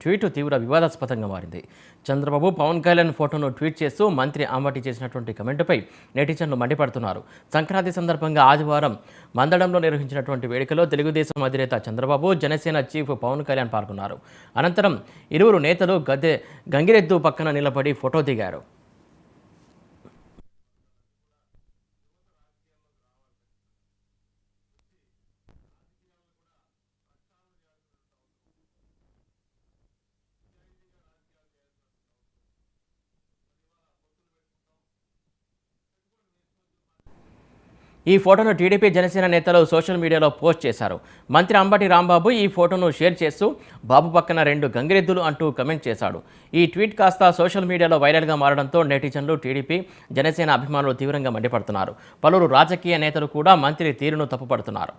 Tweet తీవ్ర వివాదాస్పదంగా మారింది. చంద్రబాబు పవన్ కళ్యాణ్ ఫోటోను ట్వీట్ చేస్తూ మంత్రి అంబటి చేసినటువంటి కమెంటుపై నెటిజన్లు మండిపడుతున్నారు. సంక్రాంతి సందర్భంగా ఆదివారం మందడంలో నిర్వహించినటువంటి వేడుకలో తెలుగుదేశం అధినేత చంద్రబాబు, జనసేన చీఫ్ పవన్ కళ్యాణ్ పాల్గొన్నారు. అనంతరం ఇరువురు నేతలు గంగిరెద్దు పక్కన నిలబడి ఫోటో దిగారు. ఈ ఫోటోను టీడీపీ, జనసేన నేతలు సోషల్ మీడియాలో పోస్ట్ చేశారు. మంత్రి అంబటి రాంబాబు ఈ ఫోటోను షేర్ చేస్తూ బాబు పక్కన 2 గంగిరెద్దులు అంటూ కమెంట్ చేశాడు. ఈ ట్వీట్ కాస్త సోషల్ మీడియాలో వైరల్గా మారడంతో నెటిజన్లు, టీడీపీ, జనసేన అభిమానులు తీవ్రంగా మండిపడుతున్నారు. పలువురు రాజకీయ నేతలు కూడా మంత్రి తీరును తప్పుపడుతున్నారు.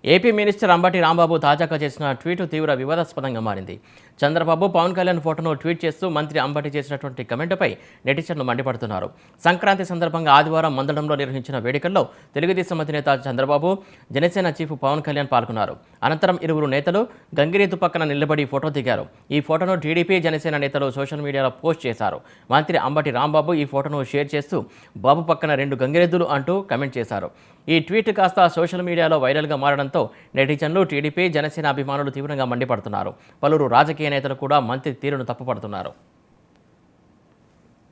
ఏపీ మినిస్టర్ అంబటి రాంబాబు తాజాగా చేసిన ట్వీట్ తీవ్ర వివాదాస్పదంగా మారింది. చంద్రబాబు, పవన్ కళ్యాణ్ ఫోటోను ట్వీట్ చేస్తూ మంత్రి అంబటి చేసినటువంటి కమెంటుపై నెటిజన్లు మండిపడుతున్నారు. సంక్రాంతి సందర్భంగా ఆదివారం మందడంలో నిర్వహించిన వేడుకల్లో తెలుగుదేశం అధినేత చంద్రబాబు, జనసేన చీఫ్ పవన్ కళ్యాణ్ పాల్గొన్నారు. అనంతరం ఇరువురు నేతలు గంగిరెద్దు పక్కన నిలబడి ఫోటో దిగారు. ఈ ఫోటోను టీడీపీ, జనసేన నేతలు సోషల్ మీడియాలో పోస్ట్ చేశారు. మంత్రి అంబటి రాంబాబు ఈ ఫోటోను షేర్ చేస్తూ బాబు పక్కన 2 గంగిరెద్దులు అంటూ కమెంట్ చేశారు. ఈ ట్వీట్ కాస్త సోషల్ మీడియాలో వైరల్గా మారడంతో నెటిజన్లు, టీడీపీ, జనసేన అభిమానులు తీవ్రంగా మండిపడుతున్నారు. పలువురు రాజకీయ నేతలు కూడా మంత్రి తీరును తప్పుపడుతున్నారు.